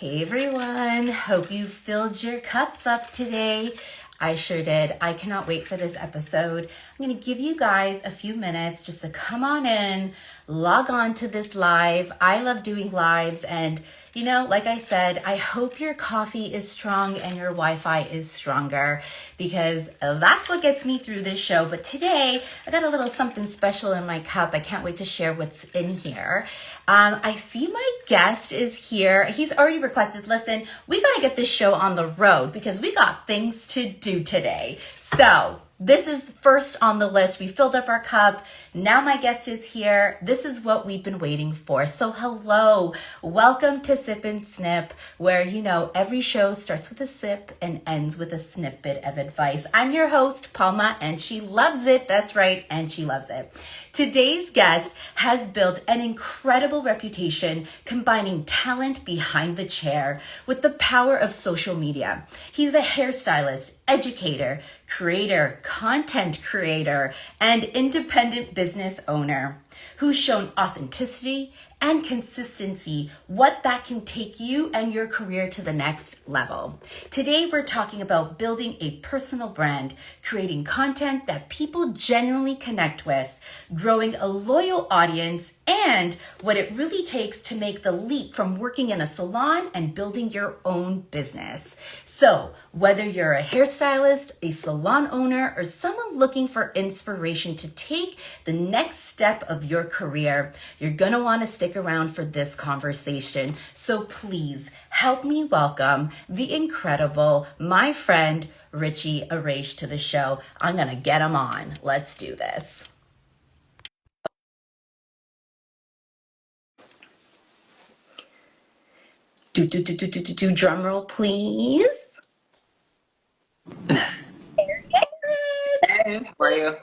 Hey everyone, hope you filled your cups up today. I sure did. I cannot wait for this episode. I'm going to give you guys a few minutes just to come on in, log on to this live. I love doing lives, and like I said, I hope your coffee is strong and your Wi-Fi is stronger, because that's what gets me through this show. But today, I got a little something special in my cup. I can't wait to share what's in here. I see my guest is here. He's already requested, listen, we got to get this show on the road because we got things to do today. So this is first on the list. We filled up our cup. Now my guest is here. This is what we've been waiting for. So hello, welcome to Sip and Snip, where, every show starts with a sip and ends with a snippet of advice. I'm your host, Palma, and she loves it. That's right, and she loves it. Today's guest has built an incredible reputation combining talent behind the chair with the power of social media. He's a hairstylist, educator, creator, content creator, and independent business owner who's shown authenticity and consistency, what that can take you and your career to the next level. Today, we're talking about building a personal brand, creating content that people genuinely connect with, growing a loyal audience, and what it really takes to make the leap from working in a salon and building your own business. So whether you're a hairstylist, a salon owner, or someone looking for inspiration to take the next step of your career, you're going to want to stick around for this conversation. So please help me welcome the incredible, my friend, Richie Araish to the show. I'm going to get him on. Let's do this. Drum roll, please. Hey, how are you?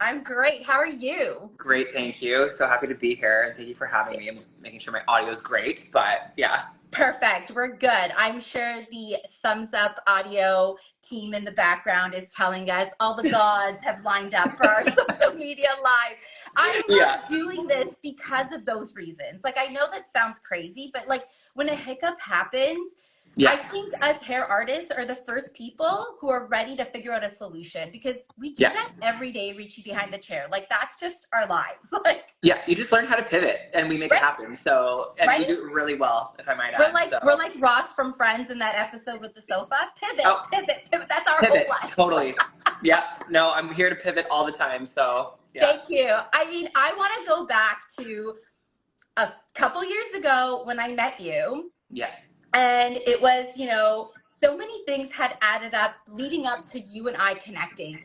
I'm great. How are you? Great, thank you. So happy to be here, and thank you for having me. I'm just making sure my audio is great, but yeah. Perfect. We're good. I'm sure the thumbs up audio team in the background is telling us all the gods have lined up for our social media live. I love doing this because of those reasons. I know that sounds crazy, but when a hiccup happens, I think us hair artists are the first people who are ready to figure out a solution, because we do that every day, reaching behind the chair. That's just our lives. You just learn how to pivot, and we make it happen. So, and we do it really well, if I might add. We're like Ross from Friends in that episode with the sofa. Pivot. That's our whole life. Totally. No, I'm here to pivot all the time. So, Thank you. I want to go back to a couple years ago when I met you. And it was, so many things had added up leading up to you and I connecting.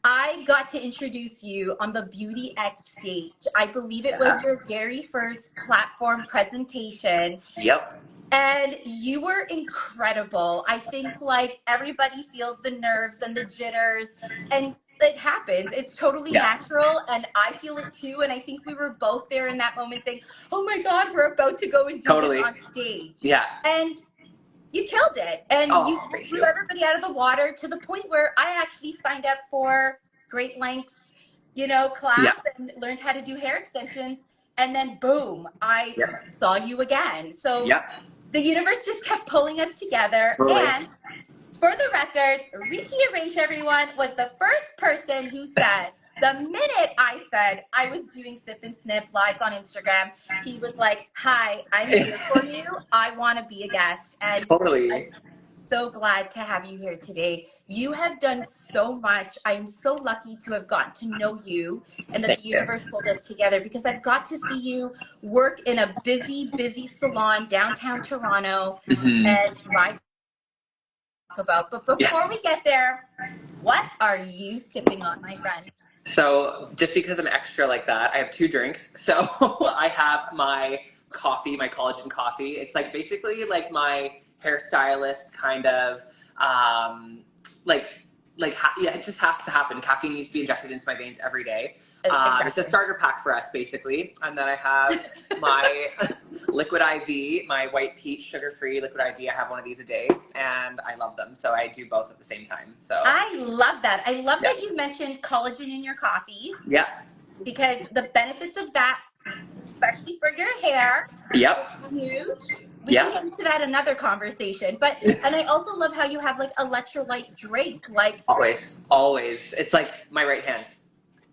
I got to introduce you on the Beauty X stage. I believe it was your very first platform presentation. And you were incredible. I think everybody feels the nerves and the jitters, and it happens. It's totally natural, and I feel it too. And I think we were both there in that moment saying, oh my God, we're about to go and do this on stage. And you killed it. And you blew everybody out of the water to the point where I actually signed up for Great Lengths, class and learned how to do hair extensions. And then boom, I saw you again. So the universe just kept pulling us together. And for the record, Richie Araish, everyone, was the first person who said, the minute I said I was doing Sip and Snip lives on Instagram, he was like, hi, I'm here for you. I want to be a guest. And I'm so glad to have you here today. You have done so much. I'm so lucky to have gotten to know you, and that the universe pulled us together, because I've got to see you work in a busy salon downtown Toronto, as I talk about. But before we get there, what are you sipping on, my friend? So just because I'm extra like that, I have two drinks. So I have my coffee, my collagen coffee. It's basically my hairstylist kind of, it just has to happen. Caffeine needs to be injected into my veins every day. It's a starter pack for us, basically. And then I have my liquid IV, my white peach sugar-free liquid IV. I have one of these a day, and I love them. So I do both at the same time. So I love that. I love that you mentioned collagen in your coffee. Because the benefits of that, especially for your hair, is huge. We can get into that another conversation. But, and I also love how you have like electrolyte drink. Like always. It's like my right hand.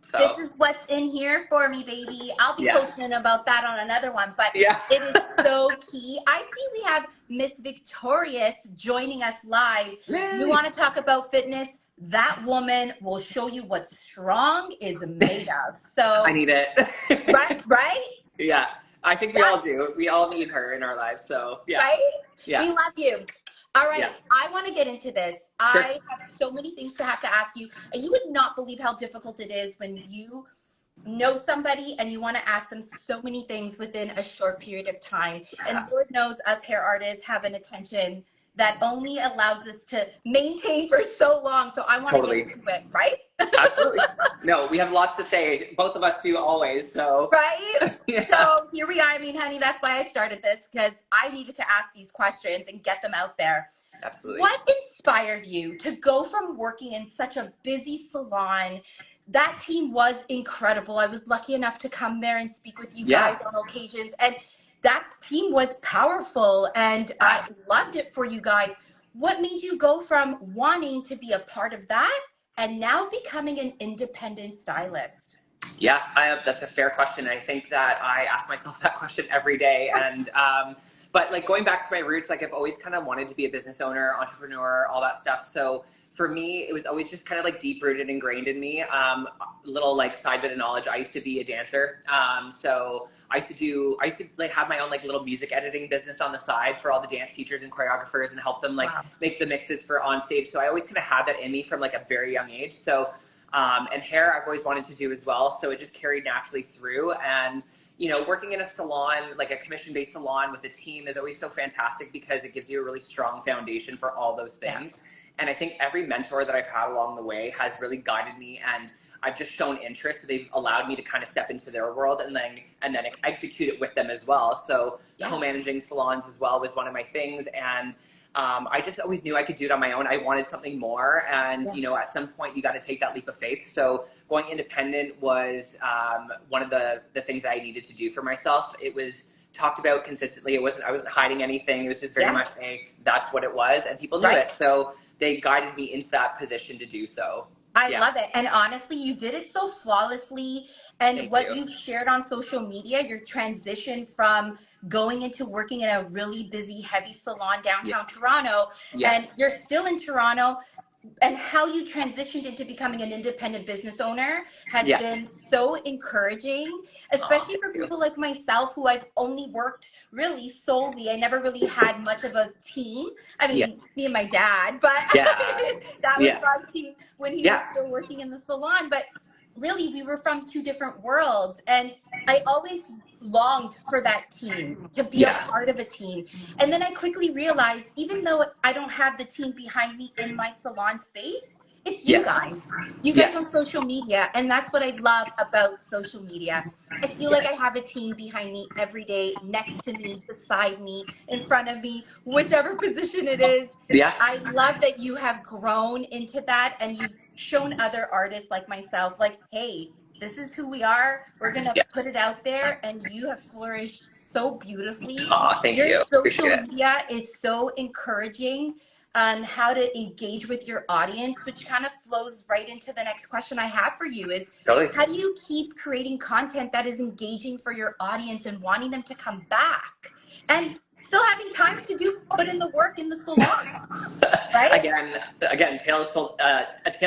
So this is what's in here for me, baby. I'll be posting about that on another one, but it is so key. I see we have Miss Victorious joining us live. Yay. You want to talk about fitness? That woman will show you what strong is made of. So I need it. right? Yeah. I think we all do. We all need her in our lives. So yeah. Right? Yeah. We love you. All right. Yeah. I want to get into this. Sure. I have so many things to have to ask you. And you would not believe how difficult it is when you know somebody and you want to ask them so many things within a short period of time. And Lord knows us hair artists have an attention that only allows us to maintain for so long. So I want to get into it, right? Absolutely. No, we have lots to say. Both of us do always. So right. So here we are. I mean, honey, that's why I started this, because I needed to ask these questions and get them out there. Absolutely. What inspired you to go from working in such a busy salon? That team was incredible. I was lucky enough to come there and speak with you guys on occasions. And that team was powerful and I loved it for you guys. What made you go from wanting to be a part of that and now becoming an independent stylist? Yeah, that's a fair question. I think that I ask myself that question every day. And, but like going back to my roots, like I've always kind of wanted to be a business owner, entrepreneur, all that stuff. So for me, it was always just kind of like deep rooted, ingrained in me. Little like side bit of knowledge. I used to be a dancer. So I used to like have my own like little music editing business on the side for all the dance teachers and choreographers and help them like make the mixes for on stage. So I always kind of had that in me from like a very young age. So and hair I've always wanted to do as well. So it just carried naturally through. And, you know, working in a salon, like a commission-based salon with a team is always so fantastic because it gives you a really strong foundation for all those things. Yeah. And I think every mentor that I've had along the way has really guided me, and I've just shown interest. They've allowed me to kind of step into their world and then execute it with them as well. So co-managing salons as well was one of my things. And I just always knew I could do it on my own. I wanted something more. And, you know, at some point you got to take that leap of faith. So going independent was one of the things that I needed to do for myself. It was talked about consistently. I wasn't hiding anything. It was just very much that's what it was. And people knew it. So they guided me into that position to do so. I love it. And honestly, you did it so flawlessly. And what you've shared on social media, your transition from going into working in a really busy, heavy salon downtown Toronto, and you're still in Toronto, and how you transitioned into becoming an independent business owner has been so encouraging, especially for people like myself who I've only worked really solely. I never really had much of a team. I mean, me and my dad, but that was my team when he was still working in the salon. But really, we were from two different worlds. And I always longed for that team, to be a part of a team. And then I quickly realized, even though I don't have the team behind me in my salon space, it's you guys. You guys on social media. And that's what I love about social media. I feel like I have a team behind me every day, next to me, beside me, in front of me, whichever position it is. I love that you have grown into that, and you've shown other artists like myself, like, hey, this is who we are. We're going to put it out there, and you have flourished so beautifully. Thank you. Your social media is so encouraging on how to engage with your audience, which kind of flows right into the next question I have for you is, how do you keep creating content that is engaging for your audience and wanting them to come back? And still having time to put in the work in the salon, right? Again, a tale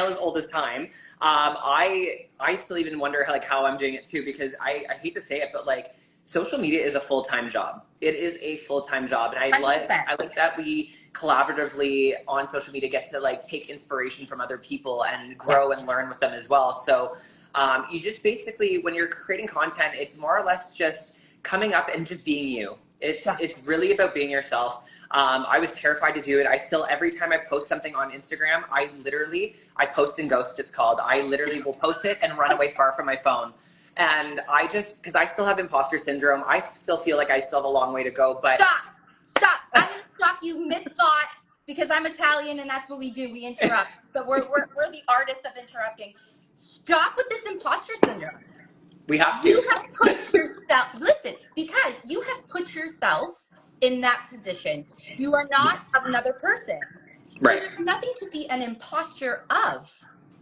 as old as time. I still even wonder how I'm doing it too, because I hate to say it, but like social media is a full-time job. It is a full-time job, and I like that we collaboratively on social media get to like take inspiration from other people and grow and learn with them as well. So you just basically, when you're creating content, it's more or less just coming up and just being you. It's really about being yourself. I was terrified to do it. I still, every time I post something on Instagram, I post and ghost, it's called. I literally will post it and run away far from my phone. And because I still have imposter syndrome, I still feel like I still have a long way to go. But Stop. I'm going to stop you mid-thought, because I'm Italian and that's what we do. We interrupt. So we're the artists of interrupting. Stop with this imposter syndrome. We have to. You have put yourself, listen, because you have put yourself in that position. You are not another person. So Right. there's nothing to be an imposter of.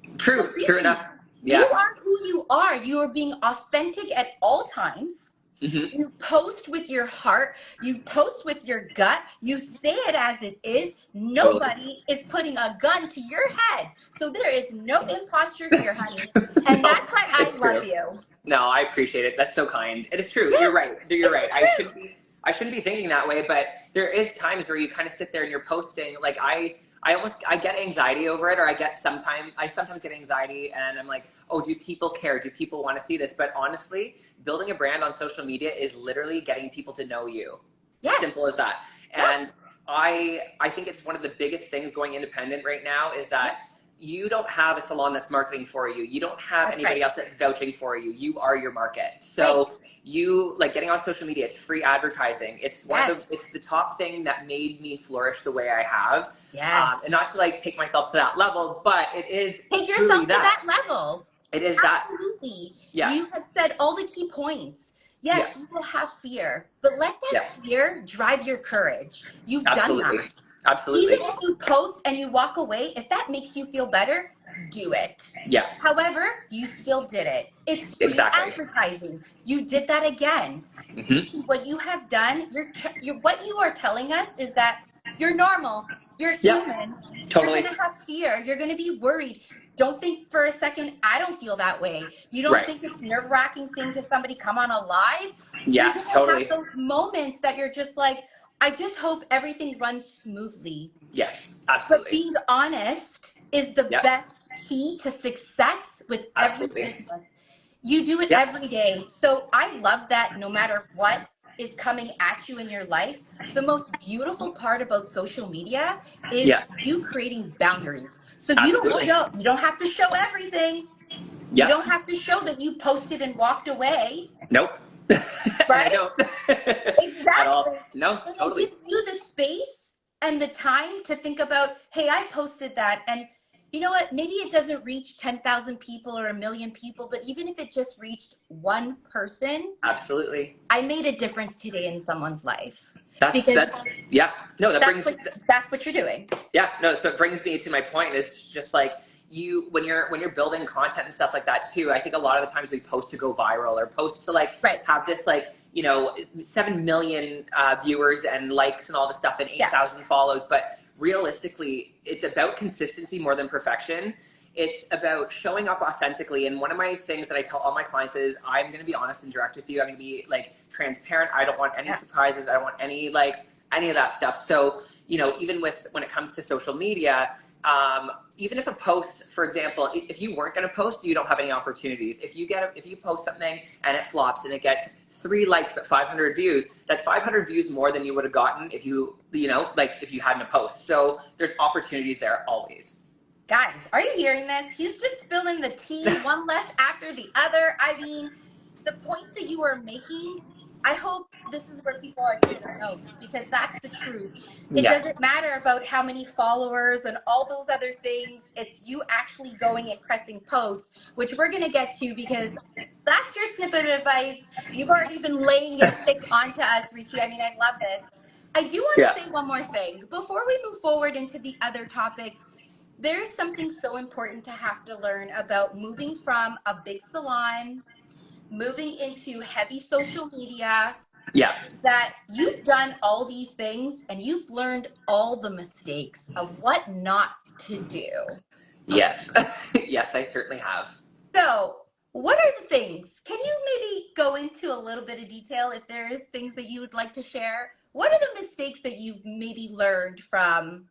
So True. True really, enough. you Yeah. are who you are. You are being authentic at all times. Mm-hmm. You post with your heart. You post with your gut. You say it as it is. Totally. Nobody is putting a gun to your head. So there is no imposter here, honey. And No, that's why I it's love true. you. No, I appreciate it. That's so kind. It is true. Yeah, You're right. You're right. it's the truth. I shouldn't be thinking that way, but there is times where you kind of sit there and you're posting. Like I get anxiety over it, or I sometimes get anxiety, and I'm like, oh, do people care? Do people want to see this? But honestly, building a brand on social media is literally getting people to know you. Yes. Simple as that. And I think it's one of the biggest things going independent right now is that you don't have a salon that's marketing for you. You don't have anybody else that's vouching for you. You are your market. So you like getting on social media. It's free advertising. It's it's the top thing that made me flourish the way I have. And not to like take myself to that level, but it is take yourself to that level. It is absolutely. Yeah. You have said all the key points. Yes, you will have fear, but let that fear drive your courage. You've done that. Absolutely. Even if you post and you walk away, if that makes you feel better, do it. Yeah. However, you still did it. It's free advertising. You did that again. Mm-hmm. What you have done, what you are telling us is that you're normal. You're human. Totally. You're going to have fear. You're going to be worried. Don't think for a second, I don't feel that way. You don't think it's nerve-wracking saying to somebody, come on a live? Yeah, you're going to have those moments that you're just like, I just hope everything runs smoothly. Yes, absolutely. But being honest is the best key to success with every business. You do it every day. So I love that no matter what is coming at you in your life, the most beautiful part about social media is you creating boundaries. So you don't have to show everything. You don't have to show that you posted and walked away. Nope. Right? I don't. Exactly. At all. No, and totally. it gives you the space and the time to think about, hey, I posted that. And you know what? Maybe it doesn't reach 10,000 people or 1 million people, but even if it just reached one person. Absolutely. I made a difference today in someone's life. That's what you're doing. Yeah, no, so it brings me to my point is just like when you're building content and stuff like that too, I think a lot of the times we post to go viral or post to like have this like, 7 million viewers and likes and all this stuff and 8,000 follows. But realistically, it's about consistency more than perfection. It's about showing up authentically. And one of my things that I tell all my clients is I'm going to be honest and direct with you. I'm going to be like transparent. I don't want any surprises. I don't want any of that stuff. So, even when it comes to social media, even if a post, for example, if you weren't going to post, you don't have any opportunities. If you post something and it flops and it gets 3 likes but 500 views, that's 500 views more than you would have gotten if if you hadn't a post. So there's opportunities there always. Guys, are you hearing this? He's just spilling the tea, one left after the other. I mean, the points that you are making, I hope this is where people are taking notes, because that's the truth. It doesn't matter about how many followers and all those other things. It's you actually going and pressing post, which we're going to get to, because that's your snippet of advice. You've already been laying it thick onto us, Richie. I mean, I love this. I do want to say one more thing. Before we move forward into the other topics, there's something so important to have to learn about moving from a big salon, moving into heavy social media. That you've done all these things and you've learned all the mistakes of what not to do. Yes. Yes, I certainly have. So what are the things? Can you maybe go into a little bit of detail if there's things that you would like to share? What are the mistakes that you've maybe learned from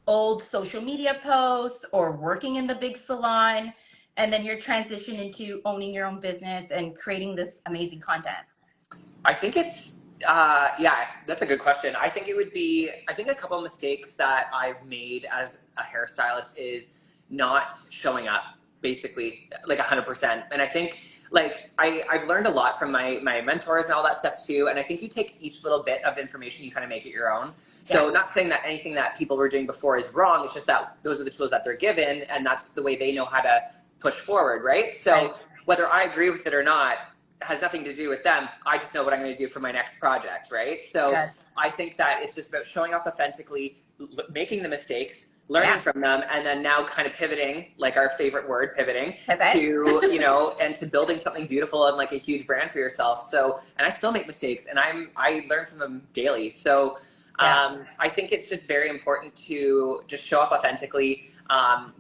old social media posts or working in the big salon, and then your transition into owning your own business and creating this amazing content? I think it's, that's a good question. I think a couple of mistakes that I've made as a hairstylist is not showing up, basically, like 100%. And I think I've learned a lot from my mentors and all that stuff too. And I think you take each little bit of information, you kind of make it your own. So not saying that anything that people were doing before is wrong. It's just that those are the tools that they're given and that's the way they know how to push forward. Right. So whether I agree with it or not has nothing to do with them. I just know what I'm going to do for my next project. Right. So I think that it's just about showing up authentically, making the mistakes, learning from them, and then now kind of pivoting, like our favorite word, pivoting, to, you know, and to building something beautiful and like a huge brand for yourself. So, and I still make mistakes, and I learn from them daily. So I think it's just very important to just show up authentically,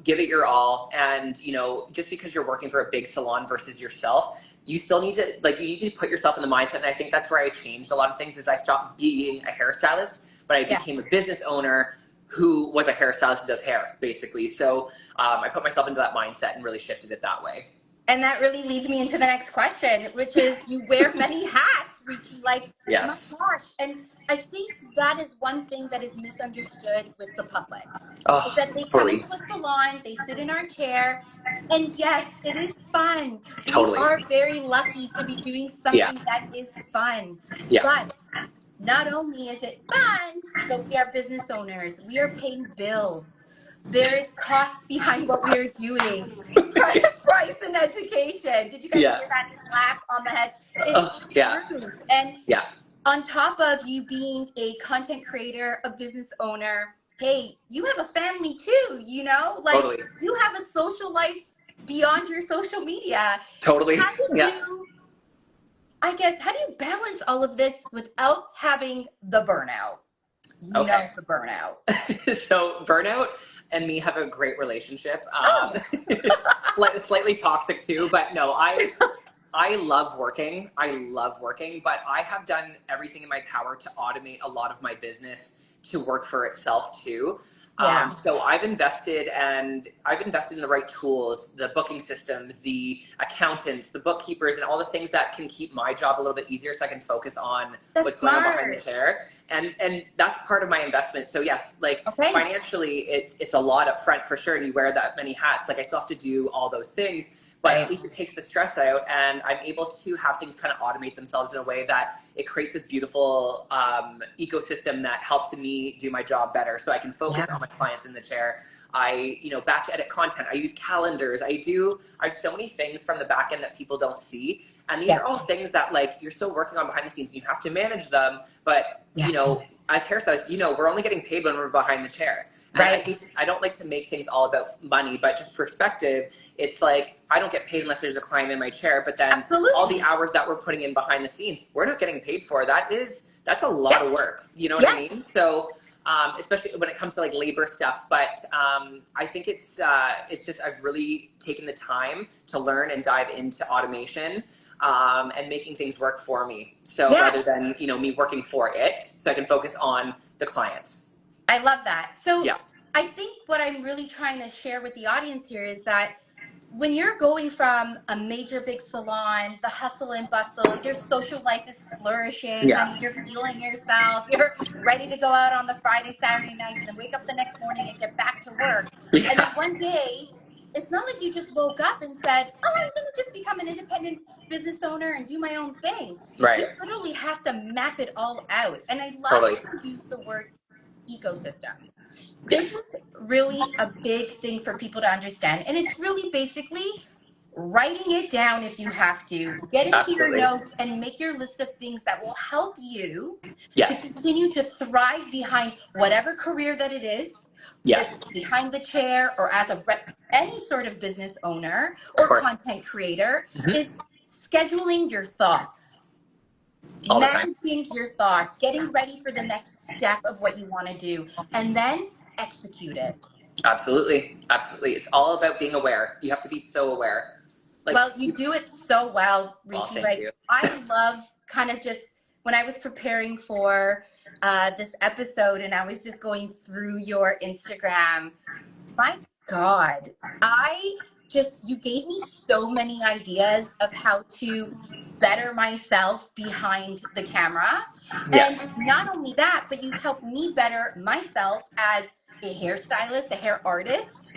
give it your all. And, you know, just because you're working for a big salon versus yourself, you still need to, like, you need to put yourself in the mindset. And I think that's where I changed a lot of things, is I stopped being a hairstylist, but I became a business owner who was a hairstylist and does hair, basically. So I put myself into that mindset and really shifted it that way. And that really leads me into the next question, which is, you wear many hats, Richie. Like, my gosh. And I think that is one thing that is misunderstood with the public. Is that they come into a salon, they sit in our chair, and yes, it is fun. We are very lucky to be doing something that is fun. But not only is it fun, but we are business owners. We are paying bills. There is cost behind what we are doing. Price and education. Did you guys hear that slap on the head? It's true. And on top of you being a content creator, a business owner, hey, you have a family too, you know? Like, you have a social life beyond your social media. How do you, I guess, how do you balance all of this without having the burnout? You know, the burnout. So burnout and me have a great relationship. Slightly toxic too, but no, I love working. But I have done everything in my power to automate a lot of my business to work for itself too. So I've invested in the right tools, the booking systems, the accountants, the bookkeepers, and all the things that can keep my job a little bit easier so I can focus on what's going on behind the chair. And that's part of my investment. So yes, like financially, it's a lot up front for sure. And you wear that many hats. Like, I still have to do all those things. But at least it takes the stress out, and I'm able to have things kind of automate themselves in a way that it creates this beautiful ecosystem that helps me do my job better, so I can focus on my clients in the chair. I, you know, batch edit content. I use calendars. I have so many things from the back end that people don't see. And these are all things that, like, you're still working on behind the scenes, and you have to manage them. But, you know, as hairstylists, you know, we're only getting paid when we're behind the chair. And I don't like to make things all about money, but just perspective, it's like, I don't get paid unless there's a client in my chair, but then all the hours that we're putting in behind the scenes, we're not getting paid for. That's a lot of work. You know what I mean? So, especially when it comes to like labor stuff, but I think it's just, I've really taken the time to learn and dive into automation. And making things work for me. So rather than, you know, me working for it, so I can focus on the clients. I love that. So I think what I'm really trying to share with the audience here is that when you're going from a major big salon, the hustle and bustle, your social life is flourishing, honey, you're feeling yourself, you're ready to go out on the Friday, Saturday nights and wake up the next morning and get back to work. And then one day, it's not like you just woke up and said, oh, I'm going to just become an independent business owner and do my own thing. You literally have to map it all out. And I love how you use the word ecosystem. This is really a big thing for people to understand. And it's really basically writing it down if you have to. Get into your notes and make your list of things that will help you to continue to thrive behind whatever career that it is. Behind the chair or as any sort of business owner or content creator, is scheduling your thoughts, managing your thoughts, getting ready for the next step of what you want to do, and then execute it. Absolutely. It's all about being aware. You have to be so aware. Like, well, you do it so well, Richie. I love kind of just when I was preparing for this episode and I was just going through your Instagram, my God, you gave me so many ideas of how to better myself behind the camera. And not only that, but you've helped me better myself as a hairstylist, a hair artist.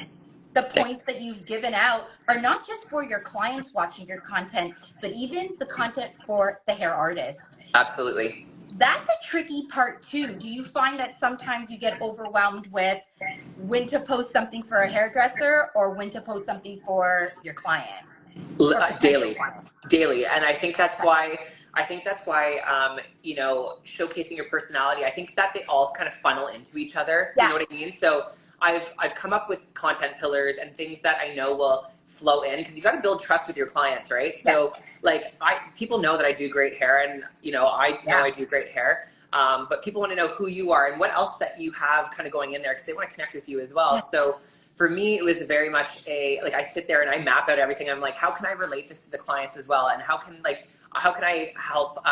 The points that you've given out are not just for your clients watching your content, but even the content for the hair artist. Absolutely. That's a tricky part too. Do you find that sometimes you get overwhelmed with when to post something for a hairdresser or when to post something for your client? Daily. And I think that's why I think that's why, you know, showcasing your personality, I think that they all kind of funnel into each other. Yeah. You know what I mean? So I've come up with content pillars and things that I know will flow in, because you got to build trust with your clients, right? So like people know that I do great hair, and you know I do great hair. But people want to know who you are and what else that you have kind of going in there, because they want to connect with you as well. Yeah. So for me, it was very much like I sit there and I map out everything. I'm like, how can I relate this to the clients as well, and how can I help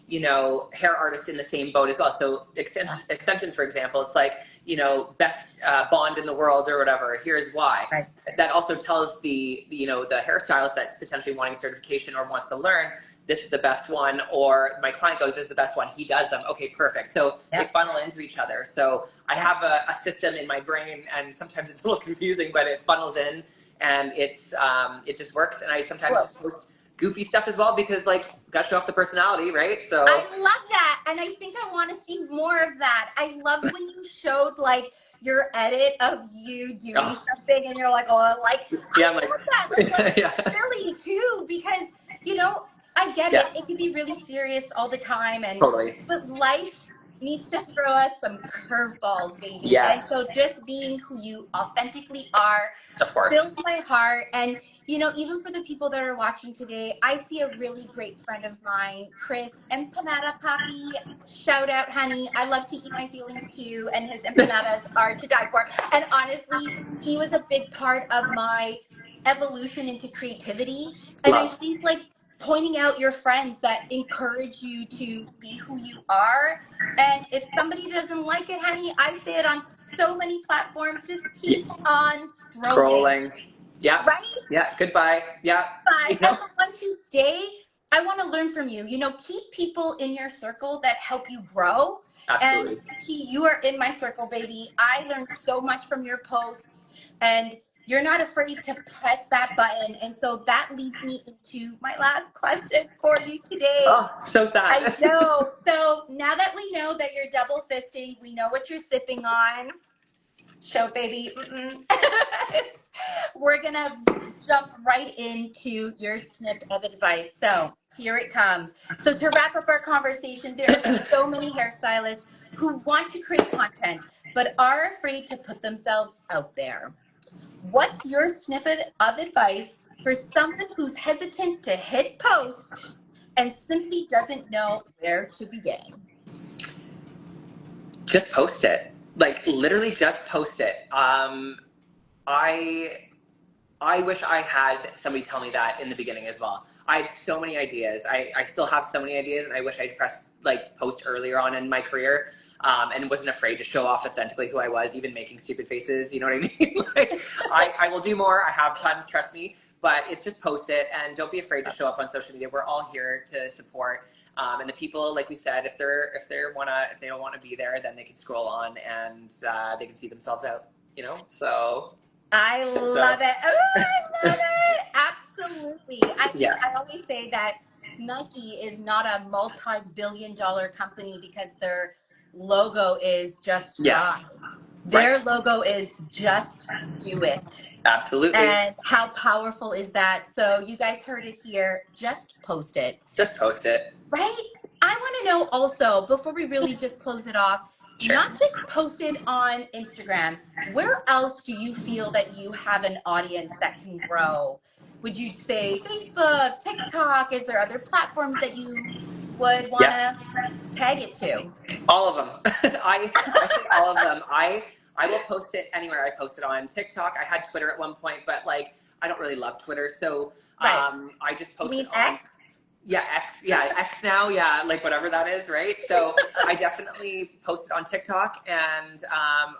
you know, hair artists in the same boat as well. So extensions, for example, it's like, you know, best bond in the world or whatever. Here's why. Right. That also tells the, you know, the hairstylist that's potentially wanting certification or wants to learn, this is the best one, or my client goes, this is the best one. He does them. Okay, perfect. So they funnel into each other. So I have a system in my brain, and sometimes it's a little confusing, but it funnels in, and it's it just works. And I sometimes just post goofy stuff as well, because like gotta show off the personality, right? So I love that, and I think I want to see more of that. I love when you showed like your edit of you doing something, and you're like, oh, like I love that. Like, that's silly too, because you know I get it. It can be really serious all the time, and but life needs to throw us some curveballs, baby. Yes. And so just being who you authentically are of fills my heart. And you know, even for the people that are watching today, I see a really great friend of mine, Chris Empanada Papi. Shout out, honey. I love to eat my feelings too, and his empanadas are to die for. And honestly, he was a big part of my evolution into creativity. And I think like pointing out your friends that encourage you to be who you are. And if somebody doesn't like it, honey, I say it on so many platforms, just keep on scrolling. Yeah. Right? Yeah. Goodbye. Yeah. Bye. You know? And the ones who stay, I want to learn from you. You know, keep people in your circle that help you grow. Absolutely. And Richie, you are in my circle, baby. I learned so much from your posts, and you're not afraid to press that button. And so that leads me into my last question for you today. Oh, so sad. I know. So now that we know that you're double fisting, we know what you're sipping on. Show, baby. We're going to jump right into your snip of advice. So here it comes. So to wrap up our conversation, there are so many hairstylists who want to create content, but are afraid to put themselves out there. What's your snippet of advice for someone who's hesitant to hit post and simply doesn't know where to begin? Just post it. Like literally just post it. I wish I had somebody tell me that in the beginning as well. I had so many ideas. I still have so many ideas, and I wish I'd pressed post earlier on in my career, and wasn't afraid to show off authentically who I was, even making stupid faces. You know what I mean? I will do more. I have tons, trust me. But it's just post it, and don't be afraid to show up on social media. We're all here to support. And the people, like we said, if they don't want to be there, then they can scroll on and they can see themselves out. You know, so. I love it. Oh, I love it. Absolutely. I always say that Nike is not a multi-billion-dollar company because their logo is just try. Their logo is just do it. Absolutely. And how powerful is that? So you guys heard it here. Just post it. Just post it. Right? I want to know also, before we really just close it off, not just post it on Instagram. Where else do you feel that you have an audience that can grow? Would you say Facebook, TikTok? Is there other platforms that you would want to tag it to? All of them. I say all of them. I will post it anywhere. I post it on TikTok. I had Twitter at one point, but I don't really love Twitter, so I just post it on X. Yeah, X. Yeah, X now. Yeah, whatever that is, right? So I definitely post it on TikTok, and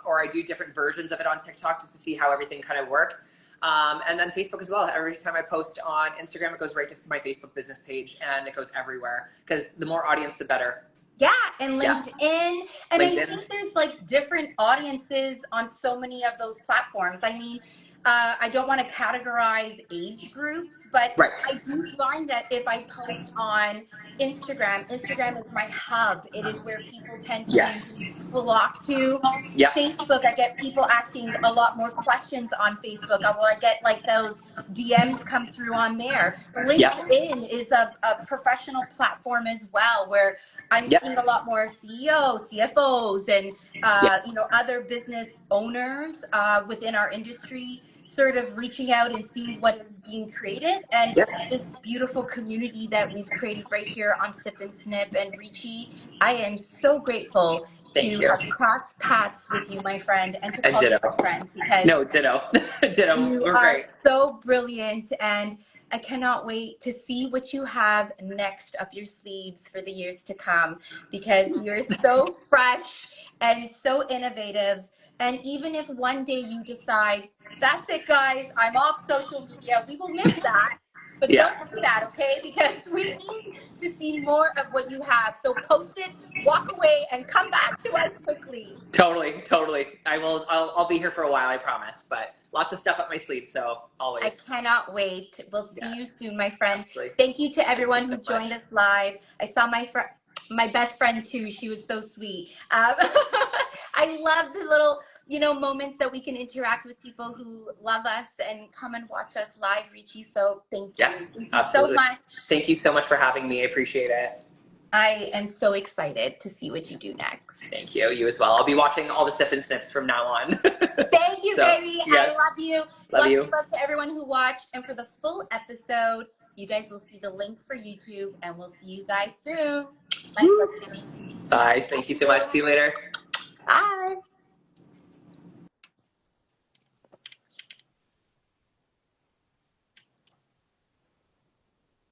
or I do different versions of it on TikTok just to see how everything kind of works. And then Facebook as well. Every time I post on Instagram, it goes right to my Facebook business page, and it goes everywhere because the more audience, the better. Yeah, and LinkedIn. And I think there's different audiences on so many of those platforms. I mean, I don't want to categorize age groups, but I do find that if I post on Instagram. Instagram is my hub. It is where people tend to Yes. flock to. Yep. Facebook, I get people asking a lot more questions on Facebook. I get like those DMs come through on there. Yep. LinkedIn is a professional platform as well, where I'm Yep. seeing a lot more CEOs, CFOs, and Yep. other business owners within our industry sort of reaching out and seeing what is being created. And Yep. this beautiful community that we've created right here on Sip and Snip. And Richie, I am so grateful Thank to you. have crossed paths with you, my friend, and to And call you ditto. my friend, because No, ditto. Ditto. you We're are great. so brilliant. And I cannot wait to see what you have next up your sleeves for the years to come, because you're so fresh and so innovative. And even if one day you decide, that's it, guys, I'm off social media, we will miss that. But Yeah. don't do that, okay? Because we need to see more of what you have. So post it, walk away, and come back to us quickly. Totally. Totally. I'll be here for a while, I promise. But lots of stuff up my sleeve, so I always. cannot wait. We'll see Yeah. you soon, my friend. Absolutely. Thank you to Thank everyone you who so joined much. us live. I saw my best friend too. She was so sweet. I love the little, moments that we can interact with people who love us and come and watch us live, Richie. So thank you. Yes, Thank you so absolutely. much. Thank you so much for having me. I appreciate it. I am so excited to see what you do next. Thank you. You as well. I'll be watching all the Sip and Snips from now on. Thank you, baby. Yes. I love you. Love you. Love to everyone who watched. And for the full episode, you guys will see the link for YouTube, and we'll see you guys soon. Much love, Richie. Bye. Thank you so much. See you later.